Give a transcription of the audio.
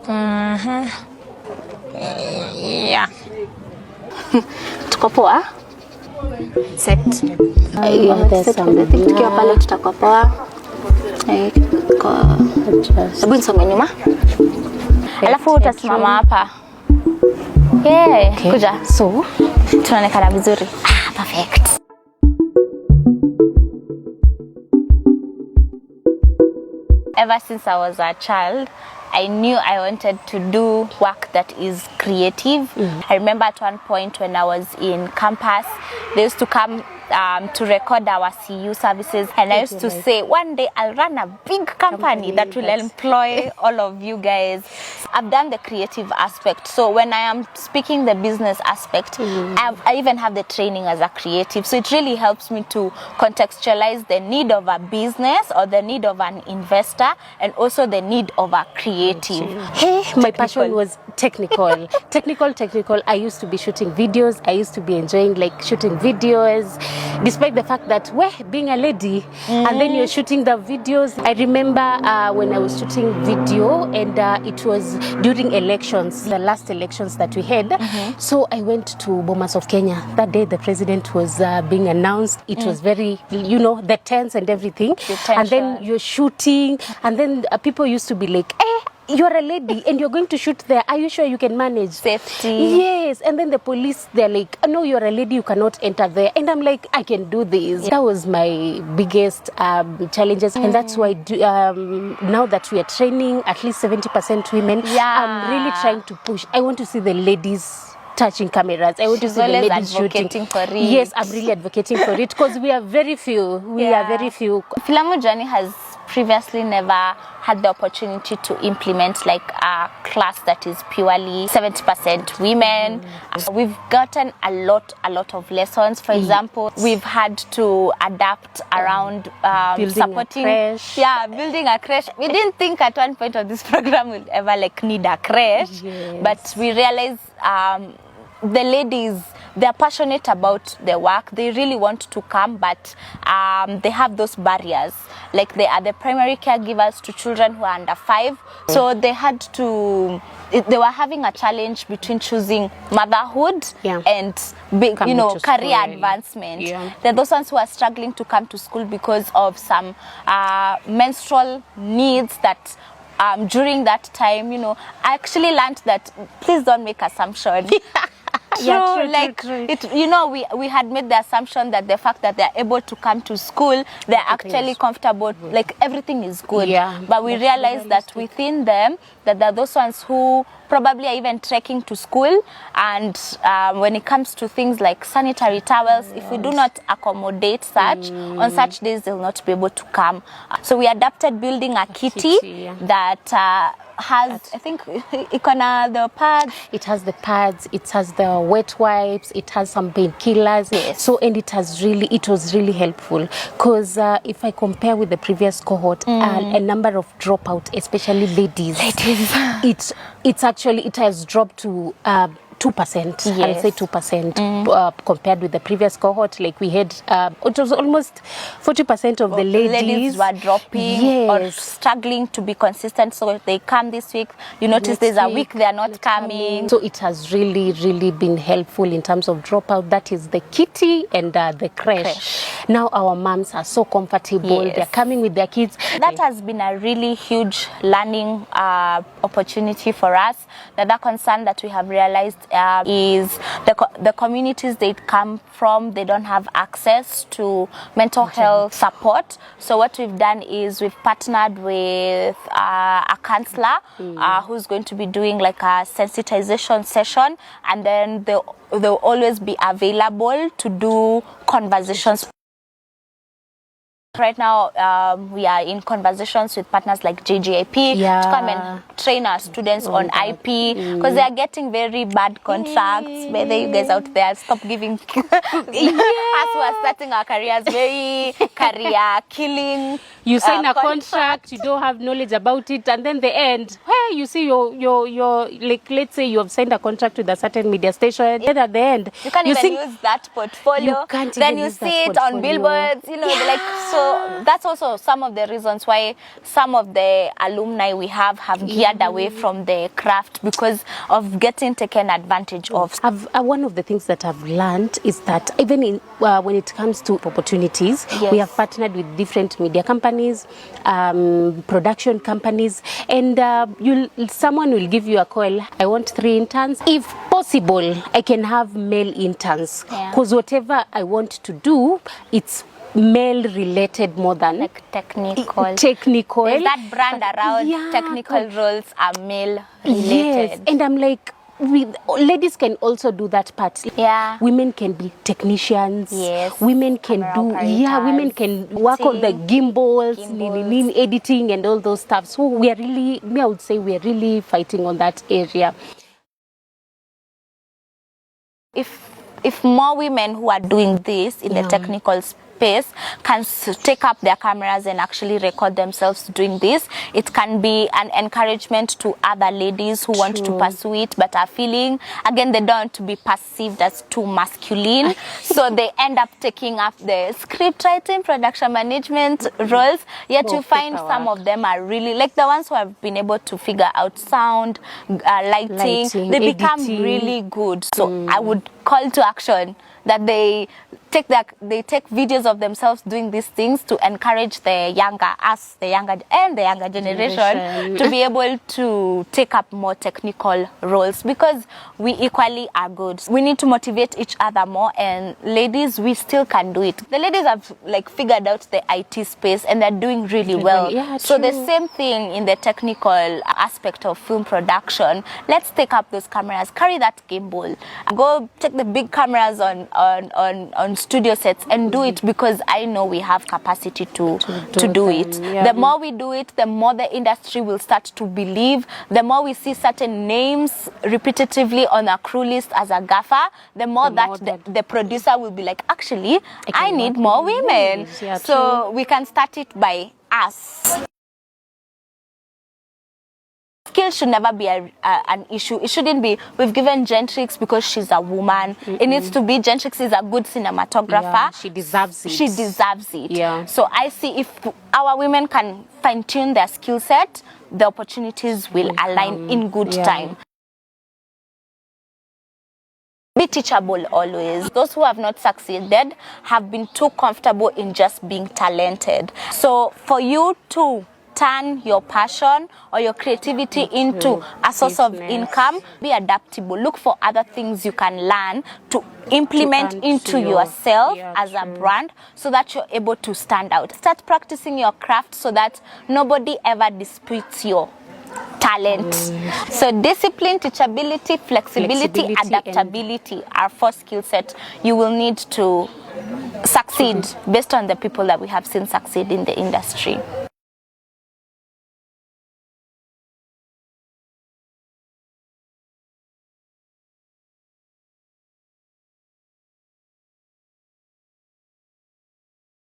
Yeah. Tuko poa? Set. There's some tukiwa pale tutakuwa poa. Hebu nisonge nyuma. Alafu utasimama hapa. Yeah, okay. Kuja. So, tunaonekana vizuri. Perfect. Ever since I was a child, I knew I wanted to do work that is creative. I remember at one point when I was in campus, they used to come to record our CU services, and I used to say, one day I'll run a big company that will employ all of you guys. I've done the creative aspect, so when I am speaking the business aspect, I even have the training as a creative, so it really helps me to contextualize the need of a business or the need of an investor, and also the need of a creative. Hey, my passion was technical. technical. I used to be shooting videos. I used to be enjoying like shooting videos, despite the fact that being a lady and then you're shooting the videos. I remember when I was shooting video, and it was during elections, the last elections that we had. So I went to Bomas of Kenya. That day the president was being announced. It was very, the tents and everything. And then you're shooting, and then people used to be like, you're a lady and you're going to shoot there. Are you sure you can manage? Safety. Yes. And then the police, they're like, no, you're a lady, you cannot enter there. And I'm like, I can do this. That was my biggest challenges. And that's why now that we are training at least 70% women, I'm really trying to push. I want to see the ladies touching cameras. I want to see the ladies shooting. For it. Yes, I'm really advocating for it because we are very few. We are very few. Filamujuani has previously never had the opportunity to implement like a class that is purely 70% women. We've gotten a lot of lessons. For example, we've had to adapt around supporting building a creche. We didn't think at one point of this program we'll ever like need a creche, but we realized the ladies, they're passionate about their work. They really want to come, but they have those barriers. Like they are the primary caregivers to children who are under 5. So they had to, they were having a challenge between choosing motherhood and career advancement. There are those ones who are struggling to come to school because of some menstrual needs that during that time, I actually learned that please don't make assumptions. True. We had made the assumption that the fact that they're able to come to school, they're actually comfortable, like everything is good. But we realized that within them, that there are those ones who probably are even trekking to school, and when it comes to things like sanitary towels, if we do not accommodate such, on such days they'll not be able to come. So we adapted building a kitty that has, I think, the pads. It has the pads, it has the wet wipes, it has some painkillers. So, and it was really helpful, because if I compare with the previous cohort, a number of dropout, especially ladies. It has dropped to 2%. I'll say 2% compared with the previous cohort. Like we had, it was almost 40% of the ladies were dropping or struggling to be consistent. So they come this week. You notice there's a week they are not coming. So it has really been helpful in terms of dropout. That is the kitty and the creche. Now our moms are so comfortable. They're coming with their kids. That has been a really huge learning opportunity for us. The other concern that we have realized is the communities they come from, they don't have access to mental health support. So what we've done is we've partnered with a counselor who's going to be doing like a sensitization session, and then they'll always be available to do conversations. Right now, we are in conversations with partners like JGIP to come and train our students on IP, because they are getting very bad contracts. Whether you guys out there, stop giving us who are starting our careers very career killing. You sign a contract, you don't have knowledge about it, and then the end, where you see your like, let's say you have signed a contract with a certain media station, and at the end you can't even use that portfolio. Then you see it on billboards, like so. So that's also some of the reasons why some of the alumni we have geared away from the craft because of getting taken advantage of. One of the things that I've learned is that even in when it comes to opportunities, we have partnered with different media companies, production companies, and someone will give you a call. I want 3 interns. If possible, I can have male interns because whatever I want to do, it's male related more than like technical. There's that brand around technical roles are male related. Yes, and I'm like, ladies can also do that part. Yeah, women can be technicians. Yes, women can women can work on the gimbals. Editing and all those stuff. So we are really, I would say we are really fighting on that area. If more women who are doing this in the technical space can take up their cameras and actually record themselves doing this, it can be an encouragement to other ladies who want to pursue it but are feeling, again, they don't want to be perceived as too masculine. So they end up taking up the script writing, production management roles, yet you find some of them are really, like the ones who have been able to figure out sound, lighting, they become really good. So I would call to action that they take videos of themselves doing these things to encourage the younger generation to be able to take up more technical roles, because we equally are good. We need to motivate each other more, and ladies, we still can do it. The ladies have like figured out the IT space and they're doing really well. So the same thing in the technical aspect of film production. Let's take up those cameras, carry that gimbal, go take the big cameras on studio sets and do it, because I know we have capacity to do it. The more we do it, the more the industry will start to believe. The more we see certain names repetitively on a crew list as a gaffer, the more the producer will be like, actually, I need more women. So we can start it by us. Skill should never be an issue. It shouldn't be, we've given Jentrix because she's a woman. It needs to be, Jentrix is a good cinematographer. She deserves it. She deserves it. So I see if our women can fine-tune their skill set, the opportunities will align in good time. Be teachable always. Those who have not succeeded have been too comfortable in just being talented. So for you to turn your passion or your creativity into a source of income, be adaptable. Look for other things you can learn to implement into yourself as a brand, so that you're able to stand out. Start practicing your craft so that nobody ever disputes your talent. So discipline, teachability, flexibility, adaptability are 4 skill sets you will need to succeed based on the people that we have seen succeed in the industry.